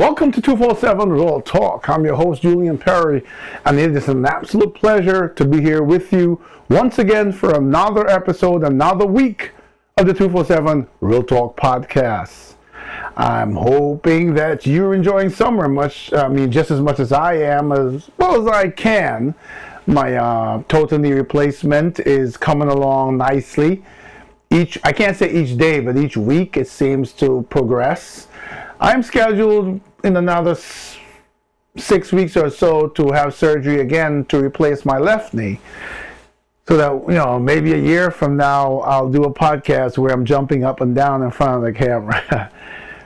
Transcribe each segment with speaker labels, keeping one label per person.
Speaker 1: welcome to 247 Real Talk. I'm your host, Julian Perry, and it is an absolute pleasure to be here with you once again for another episode, another week of the 247 Real Talk podcast. I'm hoping that you're enjoying summer just as much as I am, as well as I can. My total knee replacement is coming along nicely. I can't say each day, but each week it seems to progress. I'm scheduled in another 6 weeks or so to have surgery again to replace my left knee. So that, maybe a year from now, I'll do a podcast where I'm jumping up and down in front of the camera.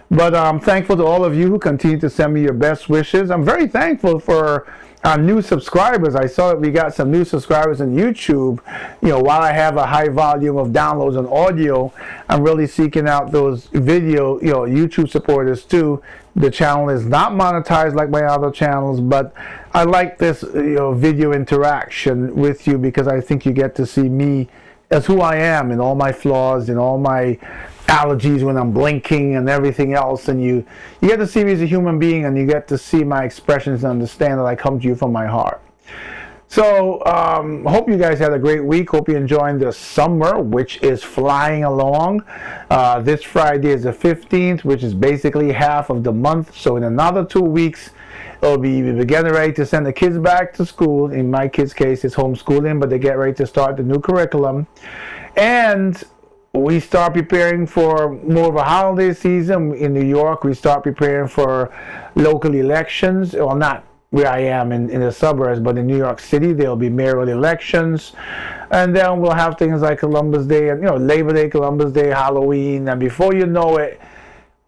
Speaker 1: But I'm thankful to all of you who continue to send me your best wishes. I'm very thankful for our new subscribers. I saw that we got some new subscribers on YouTube. While I have a high volume of downloads on audio, I'm really seeking out those video, YouTube supporters too. The channel is not monetized like my other channels, but I like this, video interaction with you because I think you get to see me as who I am and all my flaws and all my allergies when I'm blinking and everything else, and you get to see me as a human being, and you get to see my expressions and understand that I come to you from my heart. So hope you guys had a great week. Hope you're enjoying the summer, which is flying along. This Friday is the 15th, which is basically half of the month. So in another 2 weeks, we'll be getting ready to send the kids back to school. In my kids' case, it's homeschooling, but they get ready to start the new curriculum. And we start preparing for more of a holiday season. In New York, we start preparing for local elections. Well, not where I am in the suburbs, but in New York City, there'll be mayoral elections. And then we'll have things like Columbus Day, and Labor Day, Columbus Day, Halloween. And before you know it,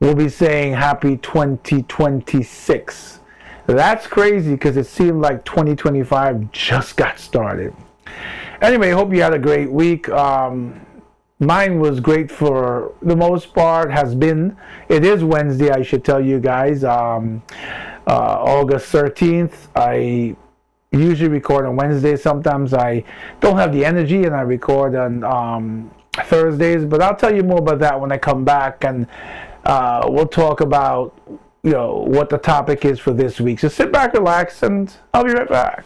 Speaker 1: we'll be saying Happy 2026. That's crazy because it seemed like 2025 just got started. Anyway, hope you had a great week. Mine was great for the most part. It is Wednesday, I should tell you guys, August 13th. I usually record on Wednesdays. Sometimes I don't have the energy and I record on Thursdays, but I'll tell you more about that when I come back, and we'll talk about what the topic is for this week. So sit back, relax, and I'll be right back.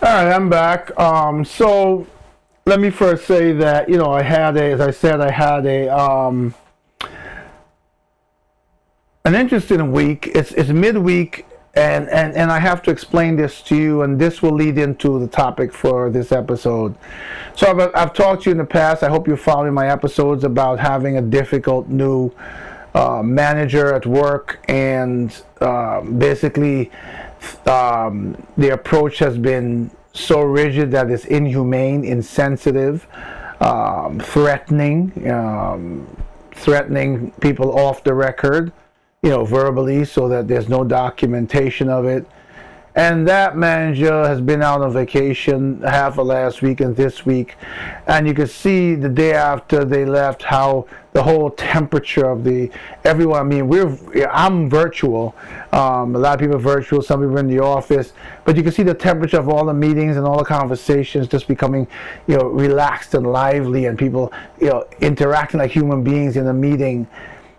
Speaker 1: All right, I'm back. So let me first say that I had an interesting week. It's midweek, and I have to explain this to you, and this will lead into the topic for this episode. So I've talked to you in the past. I hope you followed my episodes about having a difficult new manager at work, and basically the approach has been so rigid that it's inhumane, insensitive, threatening people off the record, verbally, so that there's no documentation of it. And that manager has been out on vacation half of last week and this week, and you can see the day after they left how the whole temperature of everyone. I mean, I'm virtual. A lot of people are virtual. Some people are in the office, but you can see the temperature of all the meetings and all the conversations just becoming, relaxed and lively, and people, interacting like human beings in a meeting.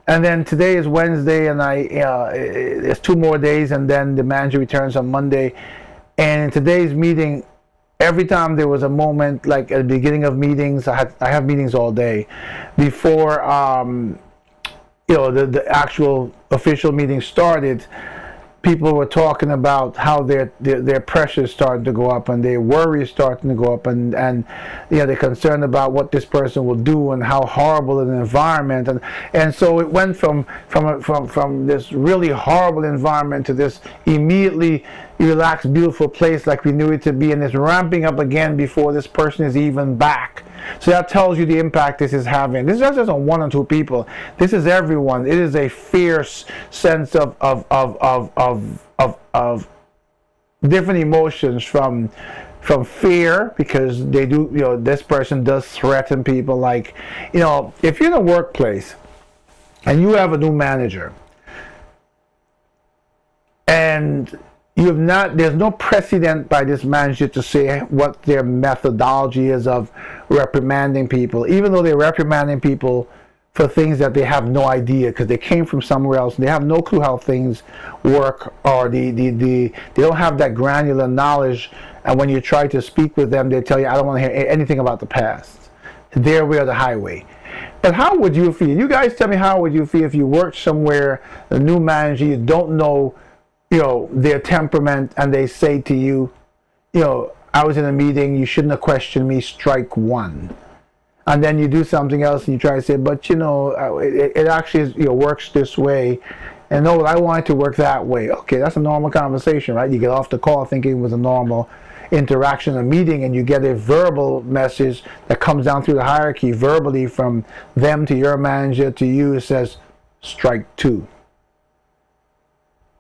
Speaker 1: And then today is Wednesday, and it's 2 more days, and then the manager returns on Monday. And in today's meeting, every time there was a moment, like at the beginning of meetings, I have meetings all day before the actual official meeting started. People were talking about how their pressure is starting to go up, and their worry is starting to go up, and they're concerned about what this person will do and how horrible an environment, and so it went from this really horrible environment to this immediately relaxed, beautiful place like we knew it to be, and it's ramping up again before this person is even back So that tells you the impact this is having. This is not just on one or two people. This is everyone. It is a fierce sense of different emotions from fear, because they do, this person does threaten people. Like, if you're in a workplace and you have a new manager and there's no precedent by this manager to say what their methodology is of reprimanding people, even though they're reprimanding people for things that they have no idea because they came from somewhere else and they have no clue how things work, or they don't have that granular knowledge. And when you try to speak with them, they tell you, I don't want to hear anything about the past. Their way or the highway. But how would you feel? You guys tell me, how would you feel if you worked somewhere, the new manager, you don't know, their temperament, and they say to you, I was in a meeting, you shouldn't have questioned me, strike one. And then you do something else and you try to say, but it actually works this way. And no, I want it to work that way. Okay, that's a normal conversation, right? You get off the call thinking it was a normal interaction, a meeting, and you get a verbal message that comes down through the hierarchy verbally from them to your manager to you. It says, strike two.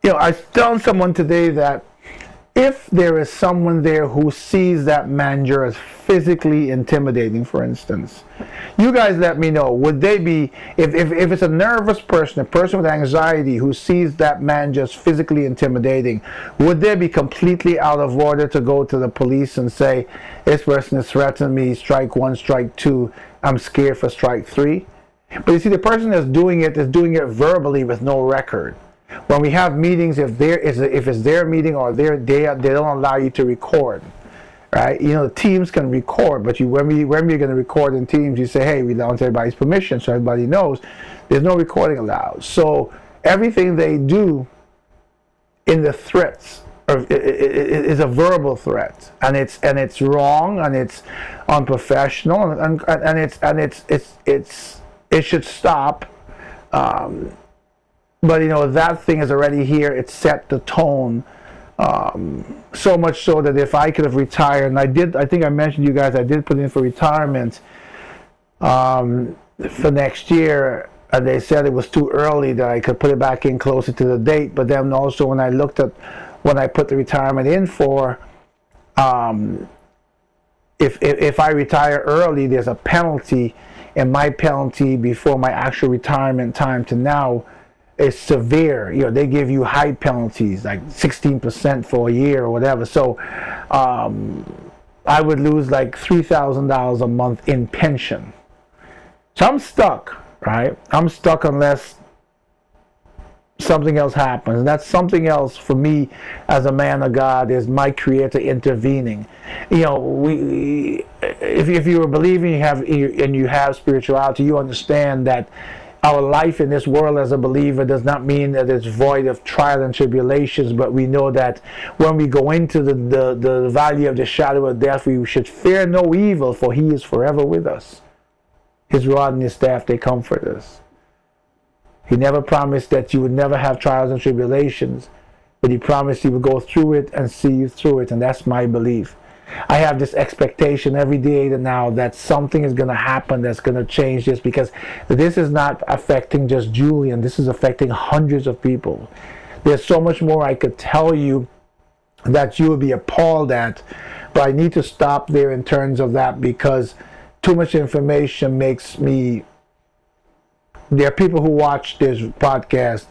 Speaker 1: I was telling someone today that if there is someone there who sees that manager as physically intimidating, for instance, you guys let me know, would they be, if it's a nervous person, a person with anxiety who sees that manager as physically intimidating, would they be completely out of order to go to the police and say, this person is threatening me, strike one, strike two, I'm scared for strike three? But you see, the person that's doing it is doing it verbally with no record. When we have meetings, if it's their meeting or they don't allow you to record, right? Teams can record, but when you're going to record in Teams, you say, hey, we want everybody's permission so everybody knows. There's no recording allowed. So everything they do in the threats is a verbal threat, and it's wrong, and it's unprofessional, and it should stop. But that thing is already here. It set the tone, so much so that if I could have retired, and I think I mentioned you guys, I did put in for retirement for next year, and they said it was too early, that I could put it back in closer to the date. But then also when I looked at when I put the retirement in for, if I retire early, there's a penalty, and my penalty before my actual retirement time to now is severe. They give you high penalties, like 16% for a year or whatever. So I would lose like $3,000 a month in pension. So I'm stuck, right? I'm stuck unless something else happens. And that's something else for me as a man of God, is my Creator intervening. If you are believing, you have spirituality, you understand that our life in this world as a believer does not mean that it's void of trial and tribulations, but we know that when we go into the valley of the shadow of death, we should fear no evil, for He is forever with us. His rod and His staff, they comfort us. He never promised that you would never have trials and tribulations, but He promised He would go through it and see you through it, and that's my belief. I have this expectation every day now that something is going to happen that's going to change this, because this is not affecting just Julian. This is affecting hundreds of people. There's so much more I could tell you that you would be appalled at, but I need to stop there in terms of that, because too much information makes me... There are people who watch this podcast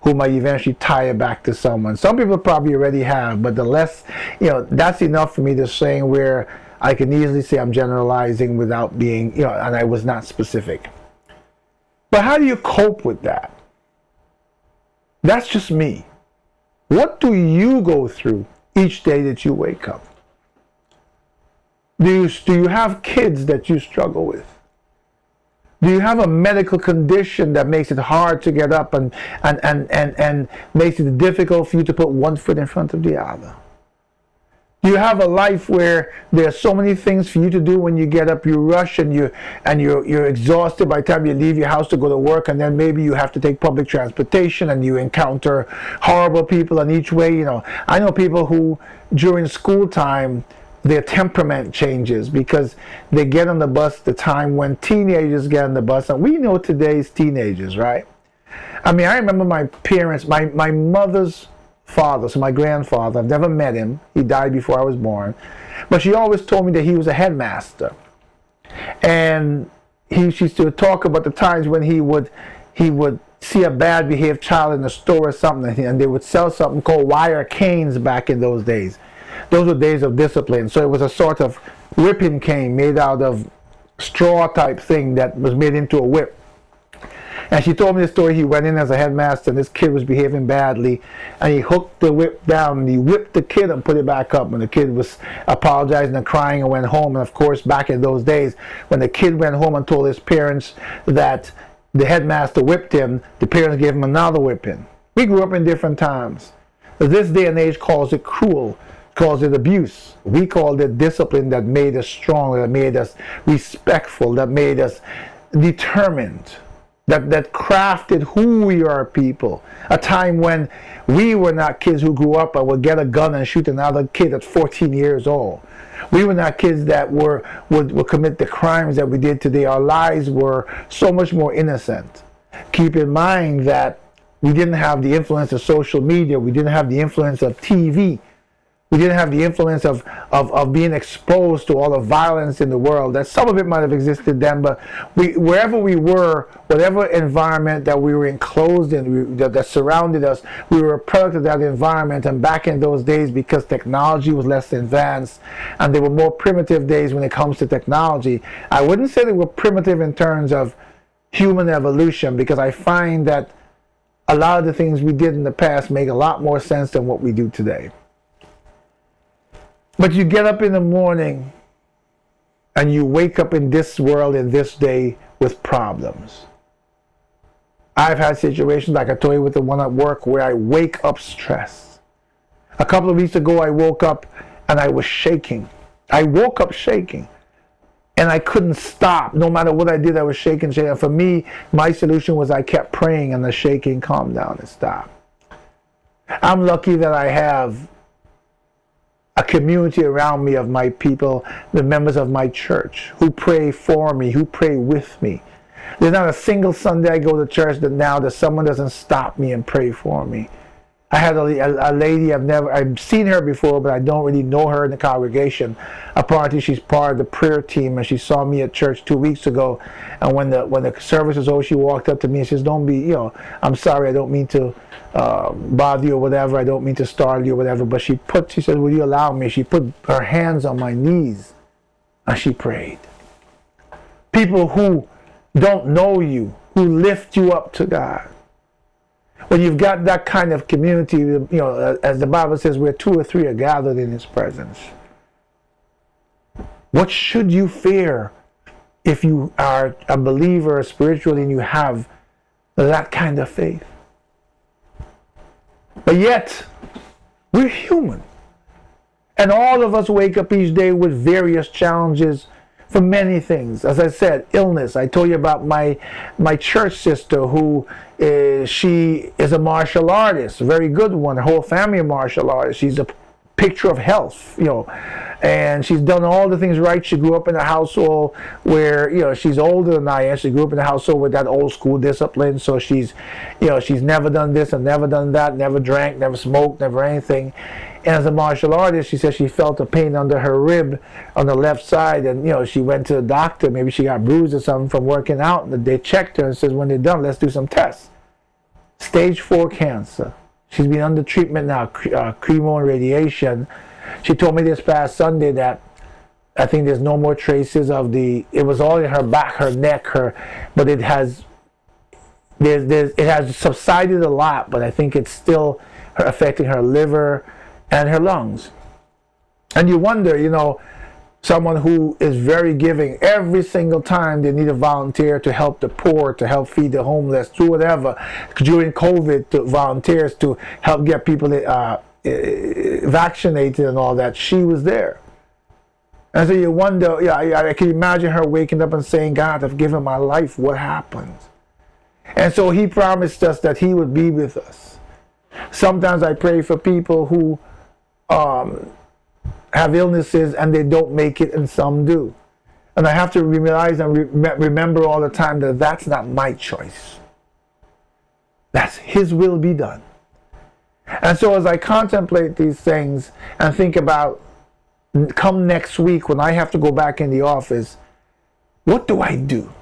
Speaker 1: who might eventually tie it back to someone. Some people probably already have, but the less, that's enough for me to say where I can easily say I'm generalizing without being, and I was not specific. But how do you cope with that? That's just me. What do you go through each day that you wake up? Do you have kids that you struggle with? Do you have a medical condition that makes it hard to get up and makes it difficult for you to put one foot in front of the other? Do you have a life where there are so many things for you to do when you get up, you rush and you're exhausted by the time you leave your house to go to work, and then maybe you have to take public transportation and you encounter horrible people in each way? I know people who during school time their temperament changes because they get on the bus the time when teenagers get on the bus. And we know today's teenagers, right? I mean, I remember my parents, my mother's father, so my grandfather. I've never met him. He died before I was born. But she always told me that he was a headmaster. And she used to talk about the times when he would see a bad behaved child in the store or something, and they would sell something called wire canes back in those days. Those were days of discipline. So it was a sort of whipping cane made out of straw type thing that was made into a whip. And she told me the story. He went in as a headmaster, and this kid was behaving badly, and he hooked the whip down, and he whipped the kid and put it back up. And the kid was apologizing and crying and went home. And of course, back in those days, when the kid went home and told his parents that the headmaster whipped him, the parents gave him another whipping. We grew up in different times. This day and age calls it cruel, calls it abuse. We called it discipline that made us strong, that made us respectful, that made us determined. That crafted who we are people. A time when we were not kids who grew up and would get a gun and shoot another kid at 14 years old. We were not kids that would commit the crimes that we did today. Our lives were so much more innocent. Keep in mind that we didn't have the influence of social media. We didn't have the influence of TV. We didn't have the influence of being exposed to all the violence in the world. That some of it might have existed then, but wherever we were, whatever environment that we were enclosed in, that surrounded us, we were a product of that environment. And back in those days, because technology was less advanced, and they were more primitive days when it comes to technology, I wouldn't say they were primitive in terms of human evolution, because I find that a lot of the things we did in the past make a lot more sense than what we do today. But you get up in the morning and you wake up in this world, in this day, with problems. I've had situations, like I told you with the one at work, where I wake up stressed. A couple of weeks ago, I woke up and I was shaking. I woke up shaking. And I couldn't stop. No matter what I did, I was shaking. And for me, my solution was I kept praying and the shaking calmed down and stopped. I'm lucky that I have a community around me of my people, the members of my church, who pray for me, who pray with me. There's not a single Sunday I go to church that someone doesn't stop me and pray for me. I had a lady, I've seen her before, but I don't really know her in the congregation. Apparently she's part of the prayer team, and she saw me at church 2 weeks ago, and when the service was over, she walked up to me and says, "Don't be, I'm sorry, I don't mean to bother you or whatever, I don't mean to startle you or whatever," but she said, "Will you allow me?" She put her hands on my knees and she prayed. People who don't know you, who lift you up to God. When you've got that kind of community, as the Bible says, where 2 or 3 are gathered in His presence. What should you fear if you are a believer spiritually and you have that kind of faith? But yet, we're human. And all of us wake up each day with various challenges for many things. As I said, illness. I told you about my church sister who she is a martial artist, a very good one. Her whole family are martial artists. She's a picture of health, and she's done all the things right. She grew up in a household where, she's older than I am. She grew up in a household with that old school discipline. So she's never done this and never done that, never drank, never smoked, never anything. And as a martial artist, she said she felt a pain under her rib on the left side, and she went to the doctor. Maybe she got bruised or something from working out, and they checked her and says, "When they're done, let's do some tests." Stage 4 cancer. She's been under treatment now, chemo and radiation. She told me this past Sunday that I think there's no more traces of it was all in her back, her neck, but it has subsided a lot, but I think it's still affecting her liver and her lungs. And you wonder, someone who is very giving, every single time they need a volunteer to help the poor, to help feed the homeless, do whatever. During COVID, to volunteers to help get people vaccinated and all that, she was there. And so you wonder, I can imagine her waking up and saying, "God, I've given my life, what happens?" And so He promised us that He would be with us. Sometimes I pray for people who
Speaker 2: have illnesses and they don't make it, and some do. And I have to realize and remember all the time that that's not my choice. That's His will be done. And so as I contemplate these things and think about, come next week when I have to go back in the office, what do I do?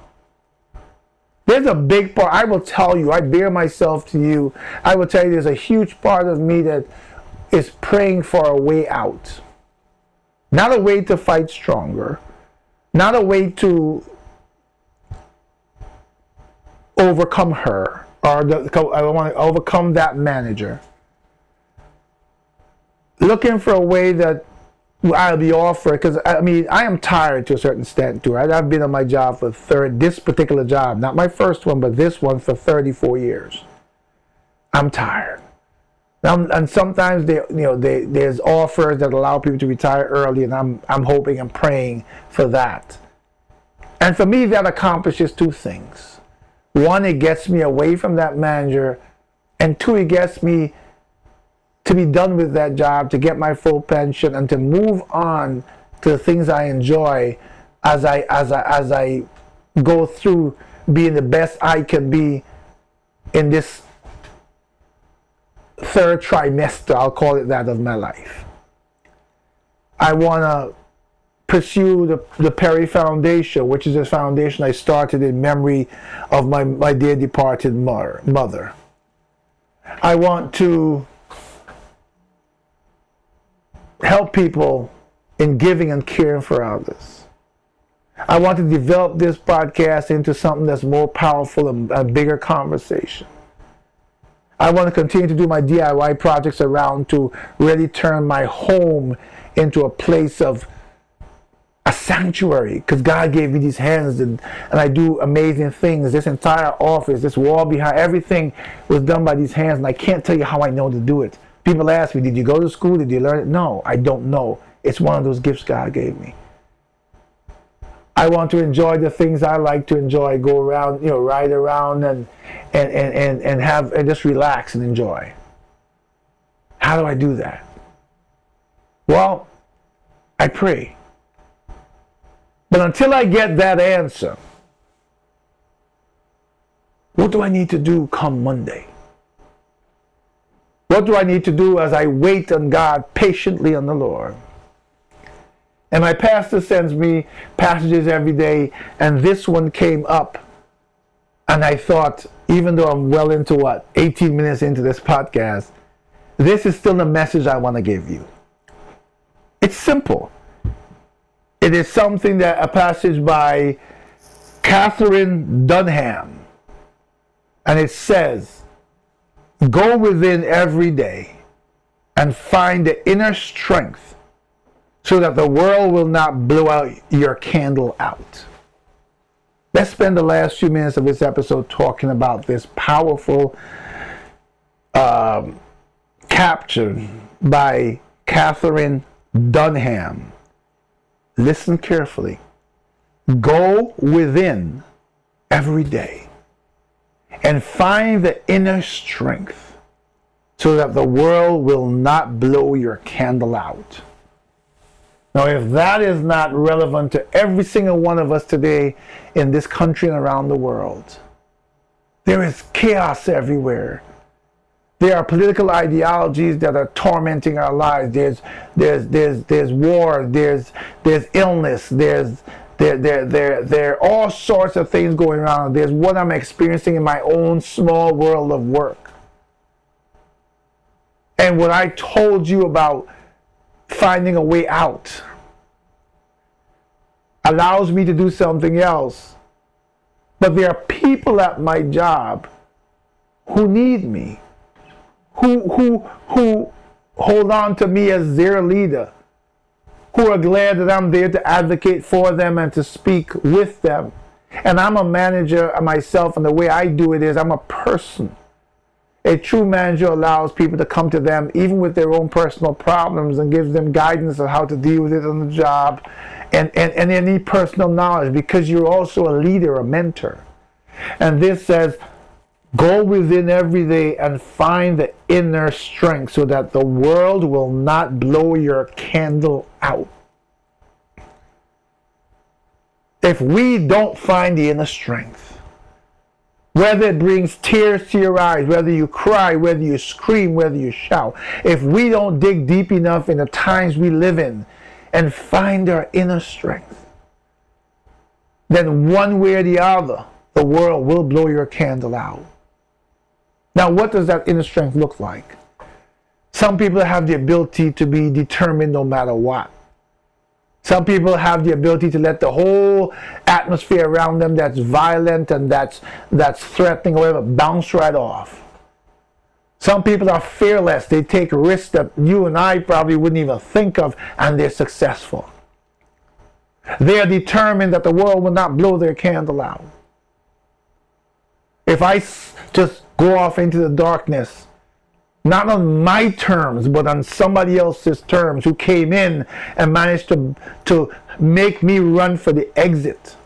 Speaker 2: There's a big part. I will tell you, I bear myself to you. I will tell you there's a huge part of me that is praying for a way out. Not a way to fight stronger. Not a way to overcome her. Or I want to overcome that manager. Looking for a way that I'll be offered, because I mean, I am tired to a certain extent too. Right? I've been on my job for this particular job, not my first one, but this one for 34 years. I'm tired. And sometimes there's offers that allow people to retire early, and I'm hoping and praying for that. And for me, that accomplishes two things. One, it gets me away from that manager, and two, it gets me to be done with that job, to get my full pension, and to move on to the things I enjoy as I go through being the best I can be in this third trimester, I'll call it that, of my life. I want to pursue the Perry Foundation, which is a foundation I started in memory of my dear departed mother. I want to help people in giving and caring for others. I want to develop this podcast into something that's more powerful and a bigger conversation. I want to continue to do my DIY projects around to really turn my home into a place of a sanctuary, because God gave me these hands and I do amazing things. This entire office, this wall behind, everything was done by these hands, and I can't tell you how I know to do it. People ask me, did you go to school? Did you learn it? No, I don't know. It's one of those gifts God gave me. I want to enjoy the things I like to enjoy, go around, ride around and have and just relax and enjoy. How do I do that? Well, I pray. But until I get that answer, what do I need to do come Monday? What do I need to do as I wait on God, patiently on the Lord? And my pastor sends me passages every day, and this one came up. And I thought, even though I'm well into 18 minutes into this podcast, this is still the message I want to give you. It's simple. It is something that a passage by Catherine Dunham. And it says, go within every day and find the inner strength so that the world will not blow out your candle out. Let's spend the last few minutes of this episode talking about this powerful capture by Catherine Dunham. Listen carefully. Go within every day and find the inner strength so that the world will not blow your candle out. Now, if that is not relevant to every single one of us today in this country and around the world, there is chaos everywhere. There are political ideologies that are tormenting our lives. There's war. There's illness. There are all sorts of things going on. There's what I'm experiencing in my own small world of work. And what I told you about finding a way out allows me to do something else. But there are people at my job who need me, who hold on to me as their leader, who are glad that I'm there to advocate for them and to speak with them. And I'm a manager myself, and the way I do it is I'm a person. A true manager allows people to come to them even with their own personal problems and gives them guidance on how to deal with it on the job, and they need personal knowledge because you're also a leader, a mentor. And this says, Go within every day and find the inner strength so that the world will not blow your candle out. If we don't find the inner strength, whether it brings tears to your eyes, whether you cry, whether you scream, whether you shout, if we don't dig deep enough in the times we live in and find our inner strength, then one way or the other, the world will blow your candle out. Now, what does that inner strength look like? Some people have the ability to be determined no matter what. Some people have the ability to let the whole atmosphere around them that's violent and that's threatening or whatever bounce right off. Some people are fearless. They take risks that you and I probably wouldn't even think of, and they're successful. They are determined that the world will not blow their candle out. If I just go off into the darkness, not on my terms, but on somebody else's terms, who came in and managed to make me run for the exit.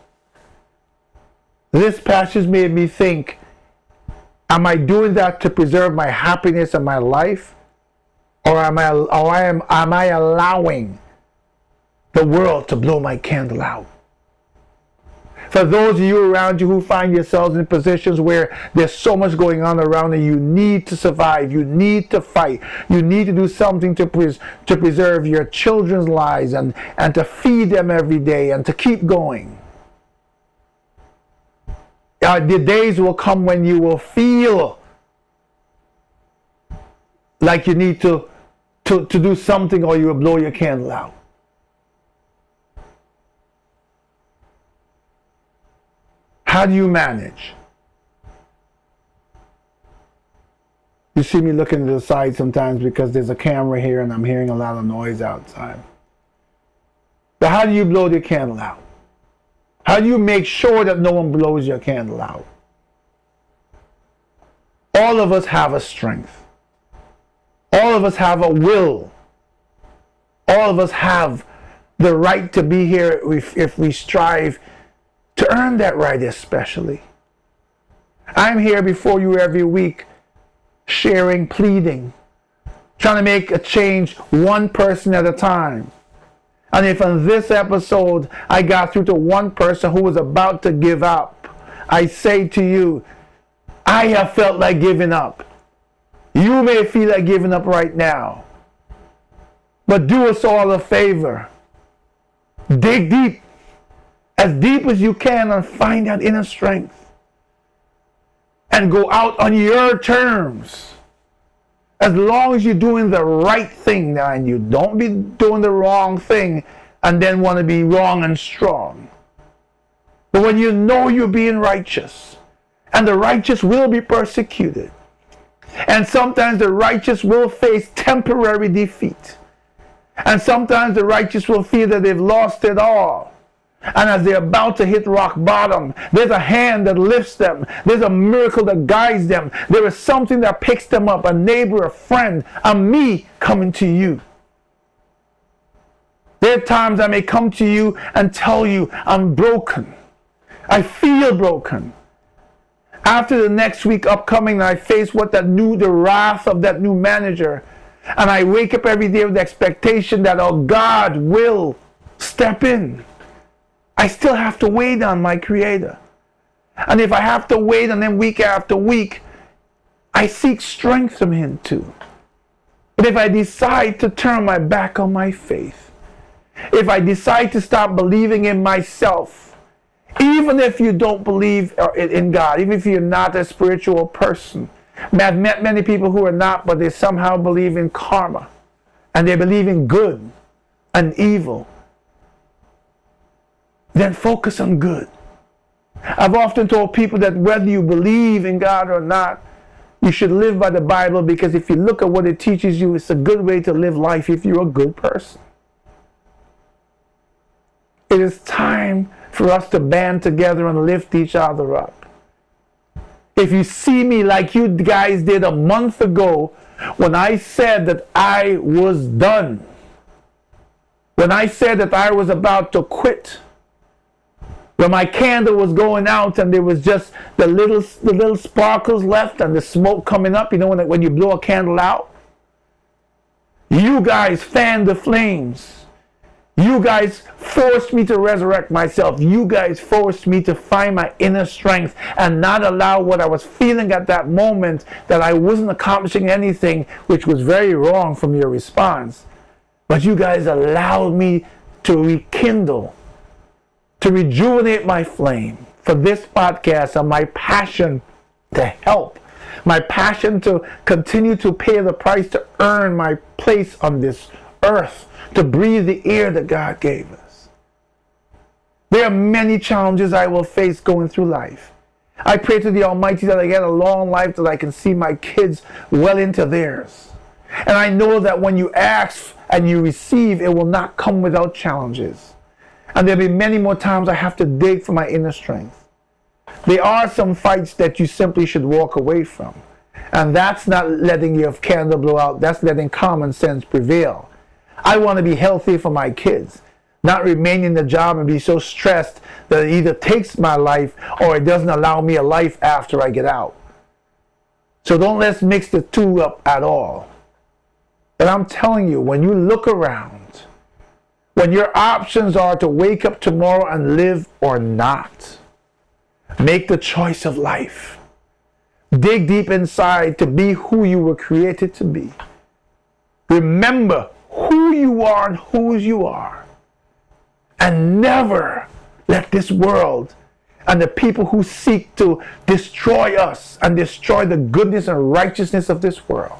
Speaker 2: This passage made me think, am I doing that to preserve my happiness and my life? Or am I allowing the world to blow my candle out? For those of you around you who find yourselves in positions where there's so much going on around and you need to survive, you need to fight, you need to do something to preserve your children's lives and to feed them every day and to keep going. The days will come when you will feel like you need to do something or you will blow your candle out. How do you manage? You see me looking to the side sometimes because there's a camera here and I'm hearing a lot of noise outside. But how do you blow your candle out? How do you make sure that no one blows your candle out? All of us have a strength. All of us have a will. All of us have the right to be here if we strive to earn that right especially. I'm here before you every week, sharing, pleading, trying to make a change one person at a time. And if in this episode I got through to one person who was about to give up, I say to you, I have felt like giving up. You may feel like giving up right now. But do us all a favor. Dig deep. As deep as you can and find that inner strength. And go out on your terms. As long as you're doing the right thing now, and you don't be doing the wrong thing and then want to be wrong and strong. But when you know you're being righteous, and the righteous will be persecuted, and sometimes the righteous will face temporary defeat, and sometimes the righteous will feel that they've lost it all. And as they're about to hit rock bottom, there's a hand that lifts them. There's a miracle that guides them. There is something that picks them up, a neighbor, a friend, a me coming to you. There are times I may come to you and tell you I'm broken. I feel broken. After the next week upcoming, I face the wrath of that new manager. And I wake up every day with the expectation that, oh, God will step in. I still have to wait on my Creator. And if I have to wait on Him week after week, I seek strength from Him too. But if I decide to turn my back on my faith, if I decide to stop believing in myself, even if you don't believe in God, even if you're not a spiritual person, I've met many people who are not, but they somehow believe in karma, and they believe in good and evil. Then focus on good. I've often told people that whether you believe in God or not, you should live by the Bible, because if you look at what it teaches you, it's a good way to live life if you're a good person. It is time for us to band together and lift each other up. If you see me like you guys did a month ago when I said that I was done, when I said that I was about to quit, When my candle was going out and there was just the little sparkles left and the smoke coming up, you know, when you blow a candle out, you guys fanned the flames. You guys forced me to resurrect myself. You guys forced me to find my inner strength and not allow what I was feeling at that moment, that I wasn't accomplishing anything, which was very wrong from your response. But you guys allowed me to rekindle, to rejuvenate my flame for this podcast and my passion to help, my passion to continue to pay the price to earn my place on this earth, to breathe the air that God gave us. There are many challenges I will face going through life. I pray to the Almighty that I get a long life, that I can see my kids well into theirs. And I know that when you ask and you receive, it will not come without challenges. And there'll be many more times I have to dig for my inner strength. There are some fights that you simply should walk away from. And that's not letting your candle blow out. That's letting common sense prevail. I want to be healthy for my kids, not remain in the job and be so stressed that it either takes my life or it doesn't allow me a life after I get out. So don't let's mix the two up at all. But I'm telling you, when you look around, when your options are to wake up tomorrow and live or not, make the choice of life. Dig deep inside to be who you were created to be. Remember who you are and whose you are. And never let this world and the people who seek to destroy us and destroy the goodness and righteousness of this world,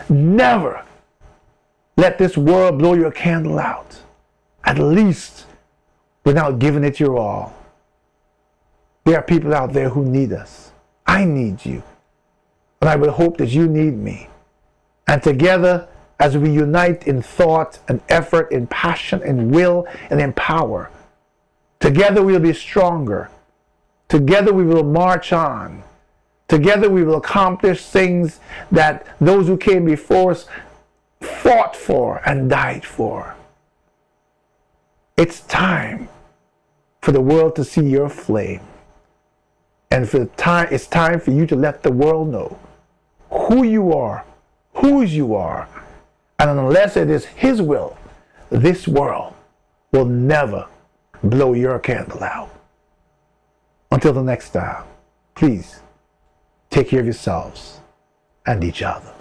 Speaker 2: never let this world blow your candle out, at least without giving it your all. There are people out there who need us. I need you. And I would hope that you need me. And together, as we unite in thought and effort, in passion, in will, and in power, together we will be stronger. Together we will march on. Together we will accomplish things that those who came before us fought for and died for. It's time for the world to see your flame. And it's time for you to let the world know who you are, whose you are. And unless it is His will, this world will never blow your candle out. Until the next time, please take care of yourselves and each other.